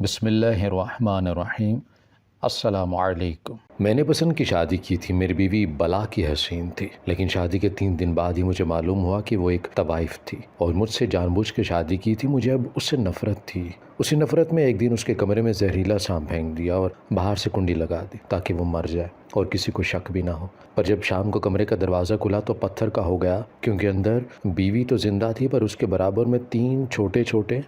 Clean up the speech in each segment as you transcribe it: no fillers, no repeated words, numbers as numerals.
بسم اللہ الرحمن الرحیم۔ السلام علیکم۔ میں نے پسند کی شادی کی تھی، میری بیوی بلا کی حسین تھی، لیکن شادی کے 3 دن بعد ہی مجھے معلوم ہوا کہ وہ ایک طوائف تھی اور مجھ سے جان بوجھ کے شادی کی تھی۔ مجھے اب اس سے نفرت تھی۔ اسی نفرت میں ایک دن اس کے کمرے میں زہریلا سانپ پھینک دیا اور باہر سے کنڈی لگا دی تاکہ وہ مر جائے اور کسی کو شک بھی نہ ہو۔ پر جب شام کو کمرے کا دروازہ کھلا تو پتھر کا ہو گیا، کیونکہ اندر بیوی تو زندہ تھی پر اس کے برابر میں 3 چھوٹے چھوٹے۔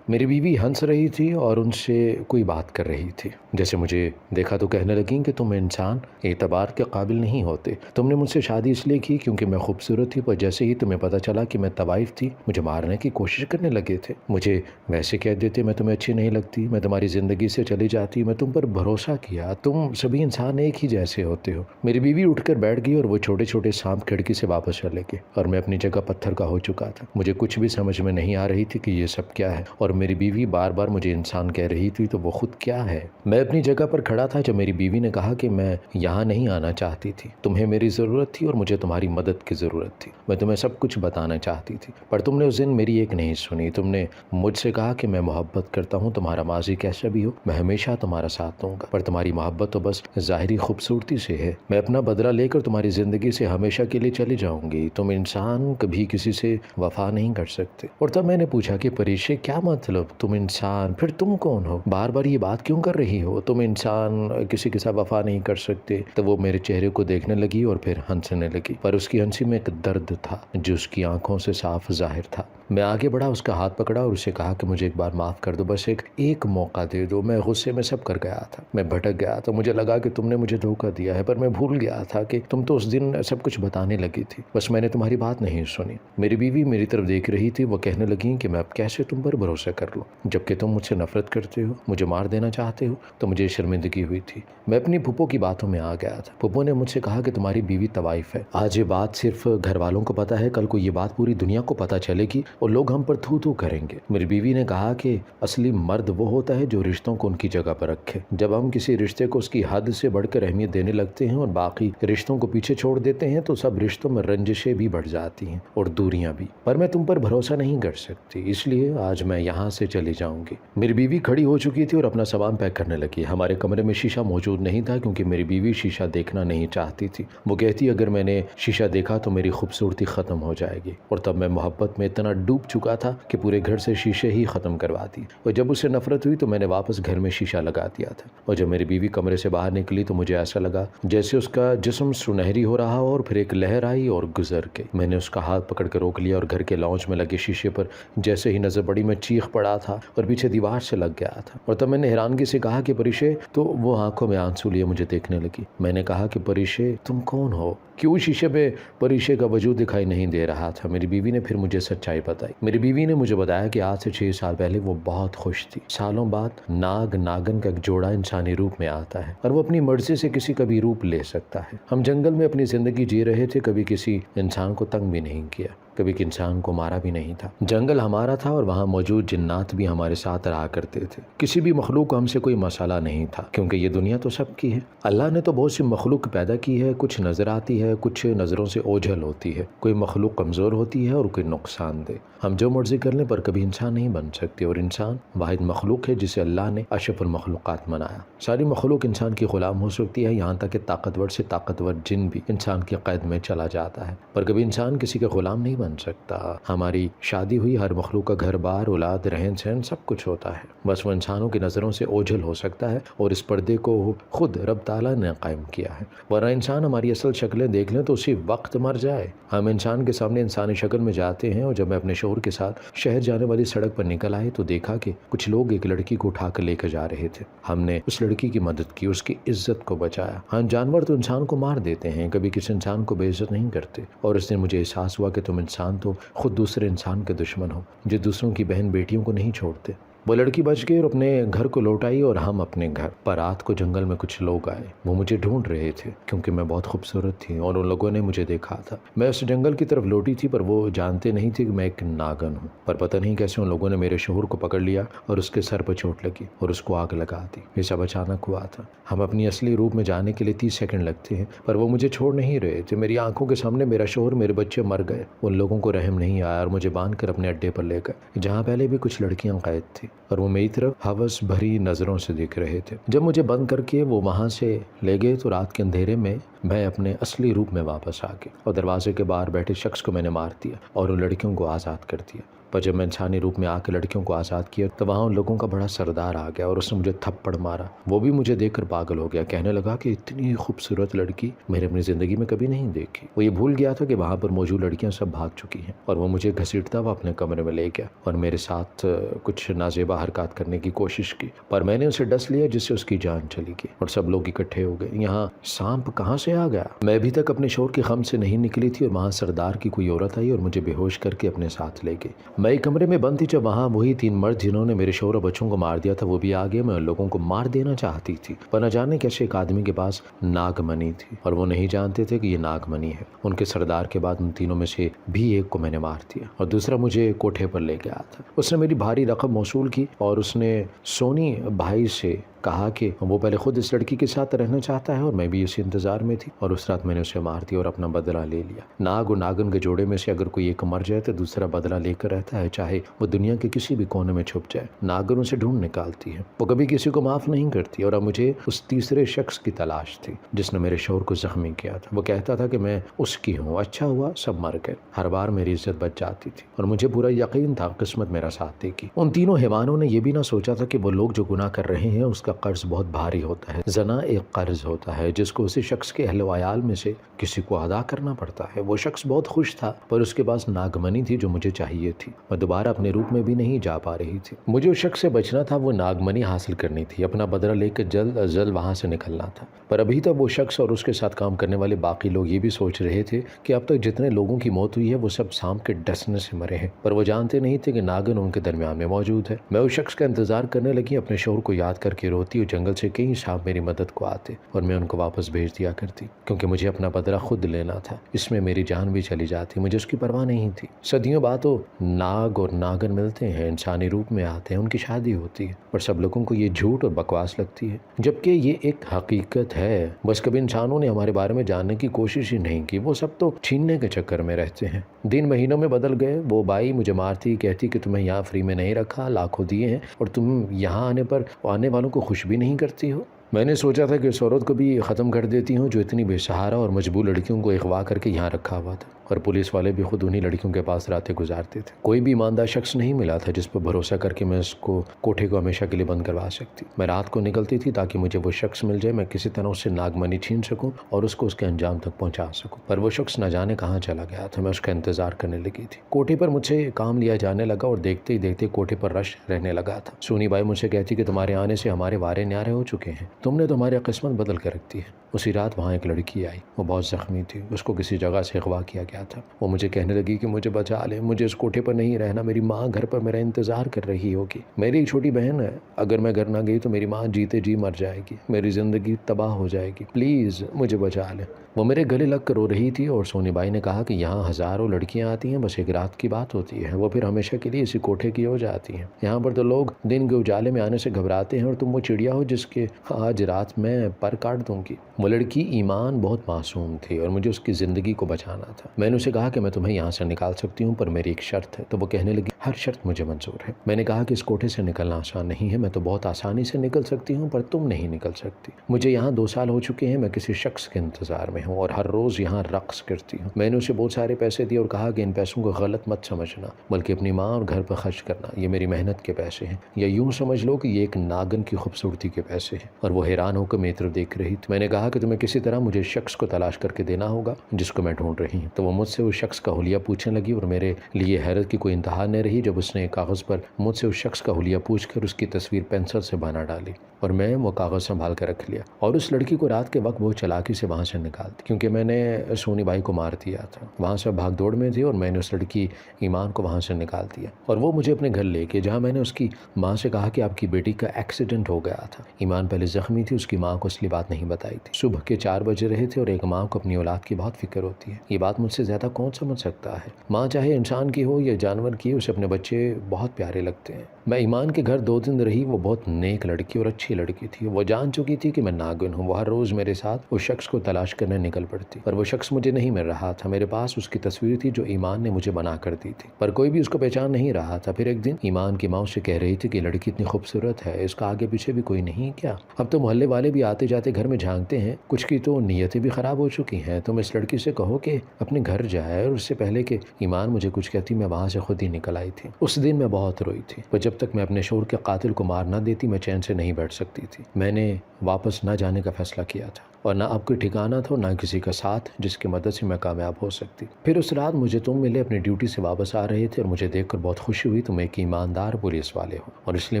میری بیوی ہنس رہی تھی اور ان سے کوئی بات کر رہی تھی۔ جیسے مجھے دیکھا تو کہنے لگیں کہ تم انسان اعتبار کے قابل نہیں ہوتے، تم نے مجھ سے شادی اس لیے کی کیونکہ میں خوبصورت تھی، پر جیسے ہی تمہیں پتہ چلا کہ میں طوائف تھی مجھے مارنے کی کوشش کرنے لگے تھے۔ مجھے ویسے کہہ دیتے میں تمہیں اچھی نہیں لگتی، میں تمہاری زندگی سے چلی جاتی، میں تم پر بھروسہ کیا، تم سبھی انسان ایک ہی جیسے ہوتے ہو۔ میری بیوی اٹھ کر بیٹھ گئی اور وہ چھوٹے چھوٹے سانپ کھڑکی سے واپس چلے گئے اور میں اپنی جگہ پتھر کا ہو چکا تھا۔ مجھے کچھ بھی سمجھ میں نہیں آ رہی تھی کہ یہ سب کیا ہے، اور میری بیوی بار بار مجھے انسان کہہ رہی تھی تو وہ خود کیا ہے۔ میں اپنی جگہ پر کھڑا تھا جب میری بیوی نے کہا کہ میں یہاں نہیں آنا چاہتی تھی، تمہیں میری ضرورت تھی اور مجھے تمہاری مدد کی ضرورت تھی، میں تمہیں سب کچھ بتانا چاہتی تھی، پر تم نے اس دن میری ایک نہیں سنی۔ تم نے مجھ سے کہا کہ میں محبت کرتا ہوں، تمہارا ماضی کیسا بھی ہو میں ہمیشہ تمہارا ساتھ دوں گا، پر تمہاری محبت تو بس ظاہری خوبصورتی سے ہے۔ میں اپنا بدلہ لے کر تمہاری زندگی سے ہمیشہ کے لیے چلی جاؤں گی، تم انسان کبھی کسی سے وفا نہیں کر سکتے۔ اور تب میں نے پوچھا کہ پریشے کیا مطلب، تم انسان پھر تم کون ہو، بار بار یہ بات کیوں کر رہی ہو، تم انسان کسی کے ساتھ وفا نہیں کر سکتے۔ تو وہ میرے چہرے کو دیکھنے لگی اور پھر ہنسنے لگی، پر اس کی ہنسی میں ایک درد تھا جو اس کی آنکھوں سے صاف ظاہر تھا۔ میں آگے بڑھا، اس کا ہاتھ پکڑا اور اسے کہا کہ مجھے ایک بار معاف کر دو، بس ایک موقع دے دو۔ میں غصے میں سب کر گیا تھا، میں بھٹک گیا تھا، مجھے لگا کہ تم نے مجھے دھوکہ دیا ہے، پر میں بھول گیا تھا کہ تم تو اس دن سب کچھ بتانے لگی تھی، بس میں نے تمہاری بات نہیں سنی۔ میری بیوی میری طرف دیکھ رہی تھی، وہ کہنے لگی کہ میں اب کیسے تم پر بھروسہ کر لوں، جبکہ تم مجھ سے نفرت کرتے ہو، مجھے مار دینا چاہتے ہو۔ تو مجھے شرمندگی ہوئی تھی، میں اپنی پھپھو کی باتوں میں آ گیا تھا۔ پھپھو نے مجھ سے کہا کہ تمہاری بیوی طوائف ہے، آج یہ بات صرف گھر والوں کو پتہ ہے، کل کو یہ بات پوری دنیا کو پتہ چلے گی اور لوگ ہم پر تھو تھو کریں گے۔ میری بیوی نے کہا کہ اصلی مرد وہ ہوتا ہے جو رشتوں کو ان کی جگہ پر رکھے۔ جب ہم کسی رشتے کو اس کی حد سے بڑھ کر اہمیت دینے لگتے ہیں اور باقی رشتوں کو پیچھے چھوڑ دیتے ہیں تو سب رشتوں میں رنجشیں بھی بڑھ جاتی ہیں اور دوریاں بھی۔ پر میں تم پر بھروسہ نہیں کر سکتی، اس لیے آج میں یہاں سے چلی جاؤں گی۔ میری بیوی کھڑی ہو چکی تھی اور اپنا سامان پیک کرنے لگی۔ ہمارے کمرے میں شیشہ موجود نہیں تھا کیونکہ میری بیوی شیشہ دیکھنا نہیں چاہتی تھی۔ وہ کہتی اگر میں نے شیشہ دیکھا تو میری خوبصورتی ختم ہو جائے گی، اور تب میں محبت میں اتنا ڈوب چکا تھا کہ پورے گھر سے شیشے ہی ختم کروا دی، اور جب اس سے نفرت ہوئی تو میں نے واپس گھر میں شیشہ لگا دیا تھا۔ اور جب میری بیوی کمرے سے باہر نکلی تو مجھے ایسا لگا جیسے اس کا جسم سنہری ہو رہا ہو، اور پھر ایک لہر آئی اور گزر گئی۔ میں نے اس کا ہاتھ پکڑ کے روک لیا اور گھر کے لاؤنج میں لگے شیشے پر جیسے ہی نظر پڑی میں چیخ پڑا تھا اور پیچھے دیوار سے لگ گیا تھا۔ اور تب میں نے حیرانگی سے کہا کہ پریشے، تو وہ آنکھوں میں آنسو لیے مجھے دیکھنے لگی۔ میں نے کہا کہ پریشے تم کون ہو، کیوں شیشے پہ پریشے کا وجود دکھائی نہیں دے رہا تھا۔ میری بیوی نے پھر مجھے سچائی بتائی۔ میری بیوی نے مجھے بتایا کہ آج سے 6 سال پہلے وہ بہت خوش تھی۔ سالوں بعد ناگ ناگن کا ایک جوڑا انسانی روپ میں آتا ہے اور وہ اپنی مرضی سے کسی کا بھی روپ لے سکتا ہے۔ ہم جنگل میں اپنی زندگی جی رہے تھے، کبھی کسی انسان کو تنگ بھی نہیں کیا، کبھی کسی انسان کو مارا بھی نہیں تھا۔ جنگل ہمارا تھا اور وہاں موجود جنات بھی ہمارے ساتھ رہا کرتے تھے۔ کسی بھی مخلوق کو ہم سے کوئی مسئلہ نہیں تھا کیونکہ یہ دنیا تو سب کی ہے۔ اللہ نے تو بہت سی مخلوق پیدا کی ہے، کچھ نظر آتی ہے، کچھ نظروں سے اوجھل ہوتی ہے، کوئی مخلوق کمزور ہوتی ہے اور کوئی نقصان دہ۔ ہم جو مرضی کر لیں پر کبھی انسان نہیں بن سکتے، اور انسان واحد مخلوق ہے جسے اللہ نے اشرف المخلوقات بنایا۔ ساری مخلوق انسان کی غلام ہو سکتی ہے، یہاں تک کہ طاقتور سے طاقتور جن بھی انسان کی قید میں چلا جاتا ہے، پر کبھی انسان کسی کا غلام نہیں بن سکتا۔ ہماری شادی ہوئی، ہر مخلوق کا گھر بار، اولاد، رہن سہن سب کچھ ہوتا ہے، بس وہ انسانوں کی نظروں سے اوجھل ہو سکتا ہے، اور اس پردے کو خود رب تعالیٰ نے قائم کیا ہے، ورنہ انسان ہماری اصل شکلیں دیکھ لیں تو اسی وقت مر جائے۔ ہم انسان کے سامنے انسانی شکل میں جاتے ہیں، اور جب میں اپنے شوہر کے ساتھ شہر جانے والی سڑک پر نکل آئے تو دیکھا کہ کچھ لوگ ایک لڑکی کو اٹھا کر لے کر جا رہے تھے۔ ہم نے اس لڑکی کی مدد کی، اس کی عزت کو بچایا۔ ہاں، جانور تو انسان کو مار دیتے ہیں، کبھی کسی انسان کو بے عزت نہیں کرتے، اور اس دن مجھے احساس ہوا کہ تم انسان تو خود دوسرے انسان کے دشمن ہو جو دوسروں کی بہن بیٹیوں کو نہیں چھوڑتے۔ وہ لڑکی بچ گئی اور اپنے گھر کو لوٹ آئی، اور ہم اپنے گھر پر۔ رات کو جنگل میں کچھ لوگ آئے، وہ مجھے ڈھونڈ رہے تھے کیونکہ میں بہت خوبصورت تھی اور ان لوگوں نے مجھے دیکھا تھا۔ میں اس جنگل کی طرف لوٹی تھی پر وہ جانتے نہیں تھے کہ میں ایک ناگن ہوں، پر پتہ نہیں کیسے ان لوگوں نے میرے شوہر کو پکڑ لیا اور اس کے سر پر چوٹ لگی اور اس کو آگ لگا دی۔ یہ سب اچانک ہوا تھا۔ ہم اپنی اصلی روپ میں جانے کے لیے 30 سیکنڈ لگتے ہیں، پر وہ مجھے چھوڑ نہیں رہے تھے۔ میری آنکھوں کے سامنے میرا شوہر، میرے بچے مر گئے۔ ان لوگوں کو رحم نہیں آیا اور مجھے باندھ کر اپنے اڈے پر لے گئے جہاں پہلے بھی کچھ لڑکیاں قید تھیں۔ اور وہ میری طرف ہَوَس بھری نظروں سے دیکھ رہے تھے۔ جب مجھے بند کر کے وہ وہاں سے لے گئے تو رات کے اندھیرے میں میں اپنے اصلی روپ میں واپس آ گیا اور دروازے کے باہر بیٹھے شخص کو میں نے مار دیا اور ان لڑکیوں کو آزاد کر دیا۔ پر جب میں انسانی روپ میں آ کے لڑکیوں کو آزاد کیا تو وہاں ان لوگوں کا بڑا سردار آ گیا اور اس نے مجھے تھپڑ مارا۔ وہ بھی مجھے دیکھ کر پاگل ہو گیا، کہنے لگا کہ اتنی خوبصورت لڑکی میں نے اپنی زندگی میں کبھی نہیں دیکھی۔ وہ یہ بھول گیا تھا کہ وہاں پر موجود لڑکیاں سب بھاگ چکی ہیں اور وہ مجھے گھسیٹتا ہوا اپنے کمرے میں لے گیا اور میرے ساتھ کچھ نازیبا حرکات کرنے کی کوشش کی، پر میں نے اسے ڈس لیا جس سے اس کی جان چلی گئی اور سب لوگ اکٹھے ہو گئے۔ یہاں سانپ کہاں سے آ گیا؟ میں ابھی تک اپنے شور کے غم سے نہیں نکلی تھی اور وہاں سردار کی کوئی عورت آئی اور مجھے بے ہوش کر کے اپنے ساتھ لے گئی۔ میں ایک کمرے میں بند تھی جب وہاں وہی 3 مرد جنہوں نے میرے شوہر اور بچوں کو مار دیا تھا وہ بھی آ گئے۔ میں ان لوگوں کو مار دینا چاہتی تھی پر نہ جانے کیسے ایک آدمی کے پاس ناگمنی تھی اور وہ نہیں جانتے تھے کہ یہ ناگمنی ہے۔ ان کے سردار کے بعد ان تینوں میں سے بھی ایک کو میں نے مار دیا اور دوسرا مجھے کوٹھے پر لے گیا تھا۔ اس نے میری بھاری رقم موصول کی اور اس نے سونی بھائی سے کہا کہ وہ پہلے خود اس لڑکی کے ساتھ رہنا چاہتا ہے اور میں بھی اسی انتظار میں تھی، اور اس رات میں نے اسے مار دیا اور اپنا بدلہ لے لیا۔ ناگ اور ناگن کے جوڑے میں سے اگر کوئی ایک مر جائے تو دوسرا بدلہ لے کر رہتا ہے، چاہے وہ دنیا کے کسی بھی کونے میں چھپ جائے۔ ناگن اسے ڈھونڈ نکالتی ہے، وہ کبھی کسی کو معاف نہیں کرتی، اور اب مجھے اس تیسرے شخص کی تلاش تھی جس نے میرے شوہر کو زخمی کیا تھا۔ وہ کہتا تھا کہ میں اس کی ہوں، اچھا ہوا سب مر گئے، ہر بار میری عزت بچ جاتی تھی اور مجھے پورا یقین تھا قسمت میرا ساتھ دے گی۔ ان تینوں حیوانوں نے یہ بھی نہ سوچا تھا کہ وہ لوگ جو گناہ کر رہے ہیں اس کا قرض بہت بھاری ہوتا ہے۔ زنا ایک قرض ہوتا ہے جس کو اسی شخص کے اہل و عیال میں سے کسی کو ادا کرنا پڑتا ہے۔ وہ شخص بہت خوش تھا پر اس کے پاس ناگمنی تھی جو مجھے چاہیے تھی۔ میں دوبارہ اپنے روپ میں بھی نہیں جا پا رہی تھی۔ مجھے اس شخص سے بچنا تھا، وہ ناگمنی حاصل کرنی تھی، اپنا بدلہ لے کر جلد از جلد وہاں سے نکلنا تھا۔ پر ابھی تک وہ شخص اور اس کے ساتھ کام کرنے والے باقی لوگ یہ بھی سوچ رہے تھے کہ اب تک جتنے لوگوں کی موت ہوئی ہے وہ سب سانپ کے ڈسنے سے مرے ہیں، پر وہ جانتے نہیں تھے کہ ناگن ان کے درمیان میں موجود ہے۔ میں اس شخص کا انتظار کرنے لگی، اپنے شوہر کو یاد کر کے روتی اور جنگل سے کئی سانپ میری مدد کو آتے اور میں ان کو واپس بھیج دیا کرتی کیونکہ مجھے اپنا بدلہ خود لینا تھا۔ اس میں میری جان بھی چلی جاتی، مجھے اس کی پرواہ نہیں تھی۔ صدیوں بعد تو ناگ اور ناگن ملتے ہیں، انسانی روپ میں آتے ہیں، ان کی شادی ہوتی ہے اور سب لوگوں کو یہ جھوٹ اور بکواس لگتی ہے، جبکہ یہ ایک حقیقت ہے۔ بس کبھی انسانوں نے ہمارے بارے میں جاننے کی کوشش ہی نہیں کی، وہ سب تو چھیننے کے چکر میں رہتے ہیں۔ دن مہینوں میں بدل گئے، وہ بائی مجھے مارتی، کہتی کہ تمہیں یہاں فری میں نہیں رکھا، لاکھوں دیے ہیں اور تم یہاں آنے پر آنے والوں کو خوش بھی نہیں کرتی ہو۔ میں نے سوچا تھا کہ اس عورت کو بھی ختم کر دیتی ہوں جو اتنی بے سہارا اور مجبور لڑکیوں کو اغوا کر کے یہاں رکھا ہوا تھا، اور پولیس والے بھی خود انہی لڑکیوں کے پاس راتیں گزارتے تھے۔ کوئی بھی ایماندار شخص نہیں ملا تھا جس پر بھروسہ کر کے میں اس کو کوٹھے کو ہمیشہ کے لیے بند کروا سکتی۔ میں رات کو نکلتی تھی تاکہ مجھے وہ شخص مل جائے، میں کسی طرح اس سے ناگمنی چھین سکوں اور اس کو اس کے انجام تک پہنچا سکوں، پر وہ شخص نہ جانے کہاں چلا گیا تھا۔ میں اس کا انتظار کرنے لگی تھی۔ کوٹھے پر مجھ سے کام لیا جانے لگا اور دیکھتے ہی دیکھتے کوٹھے پر رش رہنے لگا تھا۔ سونی بائی مجھ سے کہتی کہ تمہارے آنے سے ہمارے وارے نیارے ہو چکے ہیں، تم نے تو ہماری قسمت بدل کے رکھ دی ہے۔ اسی رات وہاں ایک لڑکی آئی، وہ بہت زخمی تھی، اس کو کسی جگہ سے اغوا کیا گیا تھا۔ وہ مجھے کہنے لگی کہ مجھے بچا لے، مجھے اس کوٹھے پر نہیں رہنا، میری ماں گھر پر میرا انتظار کر رہی ہوگی، میری ایک چھوٹی بہن ہے، اگر میں گھر نہ گئی تو میری ماں جیتے جی مر جائے گی، میری زندگی تباہ ہو جائے گی، پلیز مجھے بچا لے۔ وہ میرے گلے لگ کر رو رہی تھی اور سونی بائی نے کہا کہ یہاں ہزاروں لڑکیاں آتی ہیں، بس ایک رات کی بات ہوتی ہے، وہ پھر ہمیشہ کے لیے اسی کوٹھے کی ہو جاتی ہیں۔ یہاں پر تو لوگ دن کے اجالے میں آنے سے گھبراتے ہیں اور تم وہ چڑیا ہو جس کے آج رات میں پر کاٹ دوں گی۔ وہ لڑکی ایمان بہت معصوم تھی اور مجھے اس کی زندگی کو بچانا تھا۔ میں نے اسے کہا کہ میں تمہیں یہاں سے نکال سکتی ہوں پر میری ایک شرط ہے، تو وہ کہنے لگی ہر شرط مجھے منظور ہے۔ میں نے کہا کہ اس کوٹھے سے نکلنا آسان نہیں ہے، میں تو بہت آسانی سے نکل سکتی ہوں پر تم نہیں نکل سکتی۔ مجھے یہاں 2 سال ہو چکے ہیں، میں کسی شخص کے انتظار میں ہوں اور ہر روز یہاں رقص کرتی ہوں۔ میں نے اسے بہت سارے پیسے دیے اور کہا کہ ان پیسوں کو غلط مت سمجھنا بلکہ اپنی ماں اور گھر پر خرچ کرنا، یہ میری محنت کے پیسے ہیں، یا یوں سمجھ لو کہ یہ ایک ناگن کی خوبصورتی کے پیسے ہیں۔ اور وہ حیران ہو کر میری طرف دیکھ رہی تھی۔ میں نے کہا کہ تمہیں کسی طرح مجھے شخص کو تلاش کر کے دینا ہوگا جس کو میں ڈھونڈ رہی ہوں۔ تو وہ مجھ سے اس شخص کا حلیہ پوچھنے لگی اور میرے لیے حیرت کی کوئی انتہا نہ رہی جب اس نے ایک کاغذ پر مجھ سے اس شخص کا حلیہ پوچھ کر اس کی تصویر پینسل سے بنا ڈالی اور میں وہ کاغذ سنبھال کر رکھ لیا اور اس لڑکی کو رات کے وقت بہت چالاکی سے وہاں سے نکال دی، کیونکہ میں نے سونی بائی کو مار دیا تھا۔ وہاں سے بھاگ دوڑ میں تھی اور میں نے اس لڑکی ایمان کو وہاں سے نکال دیا اور وہ مجھے اپنے گھر لے کے، جہاں میں نے اس کی ماں سے کہا کہ آپ کی بیٹی کا ایکسیڈنٹ ہو گیا تھا۔ ایمان پہلے زخمی تھی، اس کی ماں کو اصلی بات نہیں بتائی تھی۔ صبح کے 4 بج رہے تھے اور ایک ماں کو اپنی اولاد کی بہت فکر ہوتی ہے، یہ بات مجھ سے زیادہ کون سمجھ سکتا ہے۔ ماں چاہے انسان کی ہو یا جانور کی، اسے اپنے بچے بہت پیارے لگتے ہیں۔ میں ایمان کے گھر 2 دن رہی۔ وہ بہت نیک لڑکی اور اچھی لڑکی تھی۔ وہ جان چکی تھی کہ میں ناگن ہوں۔ وہ ہر روز میرے ساتھ اس شخص کو تلاش کرنے نکل پڑتی، پر وہ شخص مجھے نہیں مل رہا تھا۔ میرے پاس اس کی تصویر تھی جو ایمان نے مجھے بنا کر دی تھی، پر کوئی بھی اس کو پہچان نہیں رہا تھا۔ پھر ایک دن ایمان کی ماں سے کہہ رہی تھی کہ لڑکی اتنی خوبصورت ہے، اس کا آگے پیچھے بھی کوئی نہیں کیا؟ اب تو محلے والے بھی آتے جاتے گھر میں جھانکتے ہیں، کچھ کی تو نیتیں بھی خراب ہو چکی ہیں۔ تم اس لڑکی سے کہو کہ اپنے گھر جائے۔ اور اس سے پہلے کہ ایمان مجھے کچھ کہتی میں وہاں سے خود ہی نکل آئی تھی۔ اس دن میں بہت روئی تھی، پر جب تک میں اپنے شوہر کے قاتل کو مار نہ دیتی میں چین سے نہیں بیٹھ سکتی تھی۔ میں نے واپس نہ جانے کا فیصلہ کیا تھا، اور نہ اب کوئی ٹھکانہ تھا نہ کسی کا ساتھ جس کی مدد سے میں کامیاب ہو سکتی۔ پھر اس رات مجھے تم ملے، اپنی ڈیوٹی سے واپس آ رہے تھے، اور مجھے دیکھ کر بہت خوشی ہوئی۔ تم ایک ایماندار پولیس والے ہو، اور اس لیے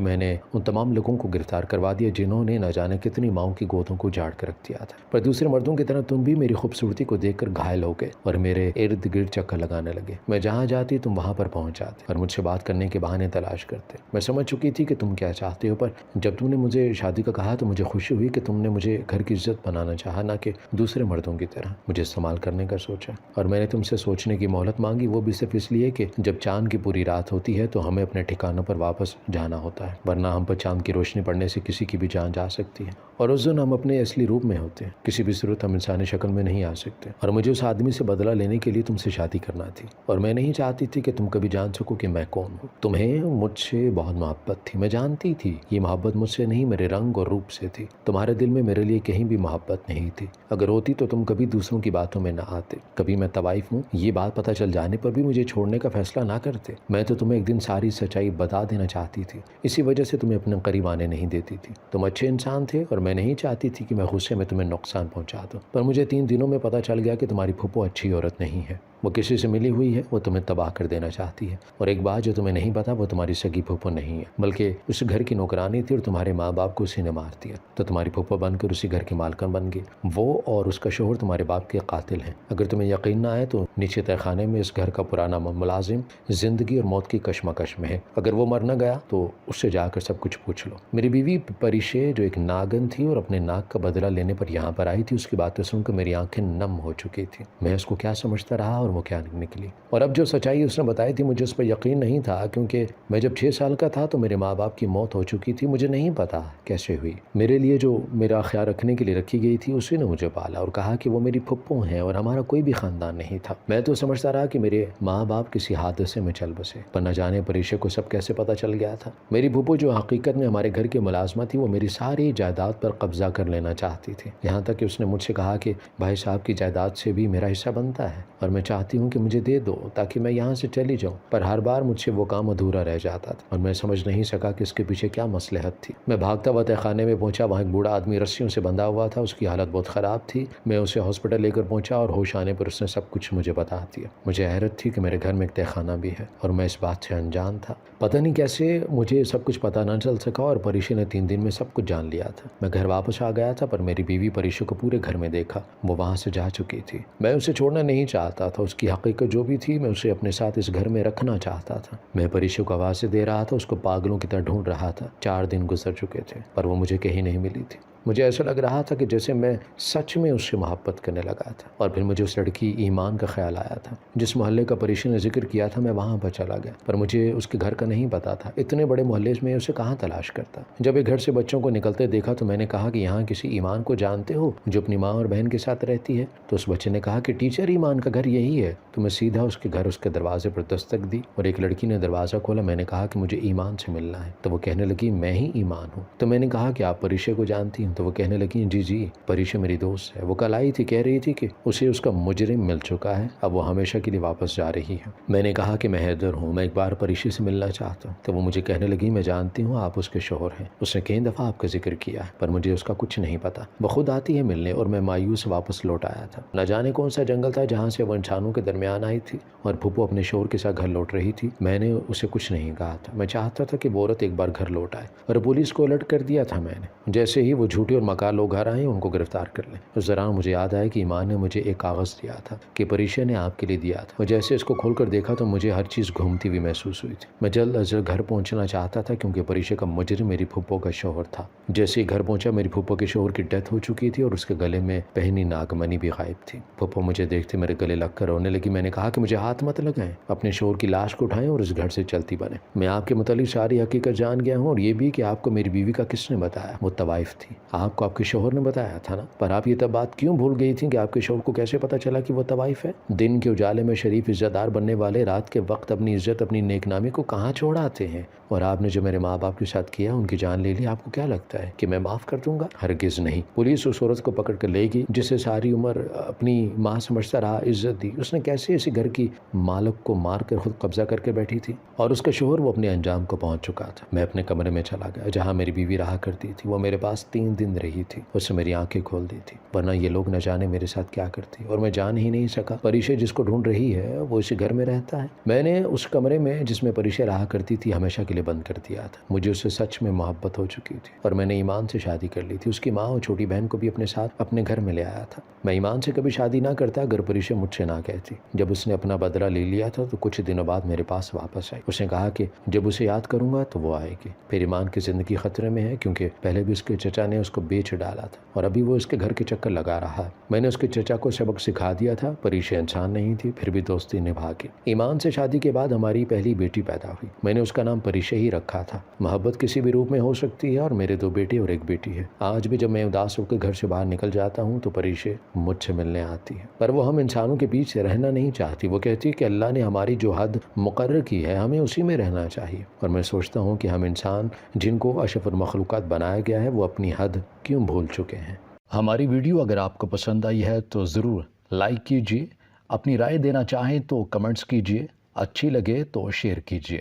میں نے ان تمام لوگوں کو گرفتار کروا دیا جنہوں نے نہ جانے کتنی ماؤں کی گودوں کو جاڑ کر رکھ دیا تھا۔ پر دوسرے مردوں کی طرح تم بھی میری خوبصورتی کو دیکھ کر گھائل ہو گئے اور میرے ارد گرد چکر لگانے لگے۔ میں جہاں جاتی تم وہاں پر پہنچ جاتے اور مجھ سے بات کرنے کے بہانے تلاش کرتے۔ میں سمجھ چکی تھی کہ تم کیا چاہتے ہو، پر جب تم نے مجھے شادی کا کہا تو مجھے خوشی ہوئی کہ تم نے مجھے گھر کی عزت بنانا چاہا، نہ کہ دوسرے مردوں کی طرح مجھے استعمال کرنے کا سوچا۔ اور میں نے تم سے سوچنے کی مہلت مانگی، وہ بھی صرف اس لیے کہ جب چاند کی پوری رات ہوتی ہے تو ہمیں اپنے ٹھکانوں پر واپس جانا ہوتا ہے، ورنہ ہم پر چاند کی روشنی پڑنے سے کسی کی بھی جان جا سکتی ہے، اور اس دن ہم اپنے اصلی روپ میں ہوتے ہیں۔ کسی بھی صورت ہم انسانی شکل میں نہیں آ سکتے، اور مجھے اس آدمی سے بدلہ لینے کے لیے تم سے شادی کرنا تھی، اور میں نہیں چاہتی تھی کہ تم کبھی جان سکو کہ میں کون ہوں۔ تمہیں مجھ سے بہت محبت تھی، میں جانتی تھی یہ محبت مجھ سے نہیں میرے رنگ اور روپ سے تھی۔ تمہارے دل میں میرے لیے کہیں بھی محبت نہیں تھی، اگر ہوتی تو تم کبھی دوسروں کی باتوں میں نہ آتے، کبھی میں طوائف ہوں یہ بات پتہ چل جانے پر بھی مجھے چھوڑنے کا فیصلہ نہ کرتے۔ میں تو تمہیں ایک دن ساری سچائی بتا دینا چاہتی تھی، اسی وجہ سے تمہیں اپنے قریب آنے نہیں دیتی تھی۔ تم اچھے انسان تھے اور میں نہیں چاہتی تھی کہ میں غصے میں تمہیں نقصان پہنچا دوں، پر مجھے 3 دنوں میں پتہ چل گیا کہ تمہاری پھوپھو اچھی عورت نہیں ہے، وہ کسی سے ملی ہوئی ہے، وہ تمہیں تباہ کر دینا چاہتی ہے۔ اور ایک بات جو تمہیں نہیں پتا، وہ تمہاری سگی پھوپھو نہیں ہے، بلکہ اس گھر کی نوکرانی تھی، اور تمہارے ماں باپ کو اسی نے مار دیا تو تمہاری پھوپھو بن کر اسی گھر کی مالکن بن گئی۔ وہ اور اس کا شوہر تمہارے باپ کے قاتل ہیں۔ اگر تمہیں یقین نہ آئے تو نیچے تہہ خانے میں اس گھر کا پرانا ملازم زندگی اور موت کی کشمکش میں ہے، اگر وہ مر نہ گیا تو اس سے جا کر سب کچھ پوچھ لو۔ میری بیوی پریشے جو ایک ناگن تھی اور اپنے ناک کا بدلہ لینے پر یہاں پر آئی تھی، اس کی باتیں سن کر میری آنکھیں نم ہو چکی تھی۔ میں اس کو کیا سمجھتا رہا اور وہ کیا نکلی، اور اب جو سچائی اس نے بتائی تھی مجھے اس پر یقین نہیں تھا، کیونکہ میں جب 6 سال کا تھا تو میرے ماں باپ کی موت ہو چکی تھی۔ مجھے نہیں پتا کیسے ہوئی، میرے لیے جو میرا خیال رکھنے کے لیے رکھی گئی تھی اسی نے مجھے پالا اور کہا کہ وہ میری پھپھو ہیں اور ہمارا کوئی بھی خاندان نہیں تھا۔ میں تو سمجھتا رہا کہ میرے ماں باپ کسی حادثے میں چل بسے، پر نہ جانے پریشے کو سب کیسے پتہ چل گیا تھا۔ میری پھپھو جو حقیقت میں ہمارے گھر کے ملازمہ تھی، وہ میری ساری جائیداد پر قبضہ کر لینا چاہتی تھی، یہاں تک کہ اس نے مجھ سے کہا کہ بھائی صاحب کی جائیداد سے بھی میرا حصہ بنتا ہے اور میں چاہتی ہوں کہ مجھے دے دو تاکہ میں یہاں سے چلی جاؤں، پر ہر بار مجھ سے وہ کام ادھورا رہ جاتا تھا اور میں سمجھ نہیں سکا کہ اس کے پیچھے کیا مصلحت تھی۔ میں بھاگتا ہوا تہہ خانے میں پہنچا، وہاں ایک بوڑھا آدمی رسیوں سے بندھا ہوا تھا، اس کی حالت بہت خراب تھی۔ میں اسے ہاسپٹل لے کر پہنچا اور ہوش آنے پر اس نے سب کچھ مجھے بتا دیا۔ مجھے حیرت تھی کہ میرے گھر میں ایک تہہ خانہ بھی ہے اور میں اس بات سے انجان تھا۔ پتہ نہیں کیسے مجھے سب کچھ پتہ نہ چل سکا اور پریشے نے 3 دن میں سب کچھ جان لیا تھا۔ میں گھر واپس آ گیا تھا، پر میری بیوی پریشے کو پورے گھر میں دیکھا، وہ وہاں سے جا چکی تھی۔ میں اسے چھوڑنا نہیں چاہتا تھا، اس کی حقیقت جو بھی تھی میں اسے اپنے ساتھ اس گھر میں رکھنا چاہتا تھا۔ میں پریشے کو آوازیں دے رہا تھا، اس کو پاگلوں کی طرح ڈھونڈ رہا تھا۔ 4 دن گزر چکے تھے پر وہ مجھے کہیں نہیں ملی تھی۔ مجھے ایسا لگ رہا تھا کہ جیسے میں سچ میں اس سے محبت کرنے لگا تھا، اور پھر مجھے اس لڑکی ایمان کا خیال آیا تھا جس محلے کا پریشے نے ذکر کیا تھا۔ میں وہاں پر چلا گیا، پر مجھے اس کے گھر کا نہیں پتا تھا۔ اتنے بڑے محلے میں اسے کہاں تلاش کرتا۔ جب ایک گھر سے بچوں کو نکلتے دیکھا تو میں نے کہا کہ یہاں کسی ایمان کو جانتے ہو جو اپنی ماں اور بہن کے ساتھ رہتی ہے؟ تو اس بچے نے کہا کہ ٹیچر ایمان کا گھر یہی ہے۔ تو میں سیدھا اس کے گھر اس کے دروازے پر دستک دی اور ایک لڑکی نے دروازہ کھولا۔ میں نے کہا کہ مجھے ایمان سے ملنا ہے، تو وہ کہنے لگی میں ہی ایمان ہوں۔ تو میں نے کہا کہ آپ پریشے کو جانتی ہیں؟ تو وہ کہنے لگی جی پریشا میری دوست ہے، وہ کل آئی تھی، کہہ رہی تھی کہ اسے اس کا مجرم مل چکا ہے، اب وہ ہمیشہ کے لیے واپس جا رہی ہے۔ میں نے کہا کہ میں حیدر ہوں، میں ایک بار پریشا سے ملنا چاہتا ہوں۔ تو وہ مجھے کہنے لگی میں جانتی ہوں آپ اس کے شوہر ہیں، اس نے کئی دفعہ آپ کا ذکر کیا ہے، پر مجھے اس کا کچھ نہیں پتا، وہ خود آتی ہے ملنے، اور میں مایوس واپس لوٹ آیا تھا۔ نہ جانے کون سا جنگل تھا جہاں سے وہ انسانوں کے درمیان آئی تھی، اور پھپھو اپنے شوہر کے ساتھ گھر لوٹ رہی تھی۔ میں نے اسے کچھ نہیں کہا تھا، میں چاہتا تھا کہ وہ عورت ایک بار گھر لوٹ آئے، اور پولیس کو الرٹ کر دیا تھا میں نے۔ جیسے ہی وہ جھوٹ جھوٹے اور مکار لوگ گھر آئیں ان کو گرفتار کر لیں۔ اس دوران مجھے یاد آیا کہ ایمان نے مجھے ایک کاغذ دیا تھا کہ پریشا نے آپ کے لیے دیا تھا۔ جیسے اس کو کھول کر دیکھا تو مجھے ہر چیز گھومتی ہوئی محسوس ہوئی تھی۔ میں جلد از جلد گھر پہنچنا چاہتا تھا کیونکہ پریشا کا مجرم میری پھپھو کا شوہر تھا۔ جیسے ہی گھر پہنچا میری پھپھو کے شوہر کی ڈیتھ ہو چکی تھی اور اس کے گلے میں پہنی ناگمنی بھی غائب تھی۔ پھپھو مجھے دیکھتے میرے گلے لگ کر رونے لگی۔ میں نے کہا کہ مجھے ہاتھ مت لگائیں، اپنے شوہر کی لاش کو اٹھائیں اور اس گھر سے چلتی بنیں۔ میں آپ کے متعلق ساری حقیقت جان گیا ہوں اور یہ بھی کہ آپ کو میری بیوی کا کس نے بتایا۔ وہ طوائف تھی۔ آپ کو آپ کے شوہر نے بتایا تھا نا، پر آپ یہ تب بات کیوں بھول گئی تھی کہ آپ کے شوہر کو کیسے پتا چلا کہ وہ طوائف ہے؟ دن کے اجالے میں شریف عزت دار بننے والے رات کے وقت اپنی عزت اپنی نیک نامی کو کہاں چھوڑ آتے ہیں؟ اور آپ نے جو میرے ماں باپ کے ساتھ کیا، ان کی جان لے لی، آپ کو کیا لگتا ہے کہ میں معاف کر دوں گا؟ ہرگز نہیں۔ پولیس اس عورت کو پکڑ کر لے گی جسے ساری عمر اپنی ماں سمجھتا رہا، عزت دی۔ اس نے کیسے اسی گھر کی مالک کو مار کر خود قبضہ کر کے بیٹھی تھی، اور اس کا شوہر وہ اپنے انجام کو پہنچ چکا تھا۔ میں اپنے کمرے میں چلا گیا جہاں میری بیوی رہا کرتی تھی۔ وہ میرے پاس 3 دن رہی تھی۔ اس نے میری آنکھیں کھول دی تھی، ورنہ یہ لوگ نہ جانے میرے ساتھ کیا کرتی، اور میں جان ہی نہیں سکا پریشا جس کو ڈھونڈ رہی ہے وہ اسی گھر میں رہتا ہے۔ میں نے اس کمرے میں جس میں پریشا رہا کرتی تھی ہمیشہ کے لیے بند کر دیا تھا۔ مجھے اس سے سچ میں محبت ہو چکی تھی اور میں نے ایمان سے شادی کر لی تھی۔ اس کی ماں اور چھوٹی بہن کو بھی اپنے ساتھ اپنے گھر میں لے آیا تھا۔ میں ایمان سے کبھی شادی نہ کرتا اگر پریشا مجھ سے نہ کہتی۔ جب اس نے اپنا بدلہ لے لیا تھا تو کچھ دنوں بعد میرے پاس واپس آئی۔ اس نے کہا کہ جب اسے یاد کروں گا تو وہ آئے گی۔ پھر ایمان کی زندگی خطرے میں ہے کیونکہ پہلے بھی اس کے چچا نے اس کو بیچ ڈالا تھا اور ابھی وہ اس کے گھر کے چکر لگا رہا ہے۔ میں نے اس کے چچا کو سبق سکھا دیا تھا، پریشا انسان نہیں تھی، پھر بھی دوستی نبھا کے۔ ایمان سے شادی کے بعد ہماری پہلی بیٹی پیدا ہوئی۔ میں نے اس کا نام پریشا ہی رکھا تھا۔ محبت کسی بھی روپ میں ہو سکتی ہے اور میرے 2 بیٹے اور 1 بیٹی ہے۔ آج بھی جب میں اداس ہو کے گھر سے باہر نکل جاتا ہوں تو پریشا مجھ سے ملنے آتی ہے، پر وہ ہم انسانوں کے بیچ رہنا نہیں چاہتی۔ وہ کہتی ہے کہ اللہ نے ہماری جو حد مقرر کی ہے ہمیں اسی میں رہنا چاہیے، اور میں سوچتا ہوں کہ ہم انسان جن کو اشرف المخلوقات بنایا گیا ہے وہ اپنی حد کیوں بھول چکے ہیں۔ ہماری ویڈیو اگر آپ کو پسند آئی ہے تو ضرور لائک کیجیے، اپنی رائے دینا چاہیں تو کمنٹس کیجیے، اچھی لگے تو شیئر کیجیے۔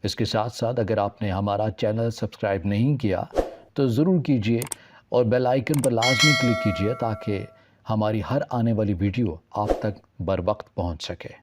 اس کے ساتھ ساتھ اگر آپ نے ہمارا چینل سبسکرائب نہیں کیا تو ضرور کیجیے اور بیل آئیکن پر لازمی کلک کیجیے تاکہ ہماری ہر آنے والی ویڈیو آپ تک بر وقت پہنچ سکے۔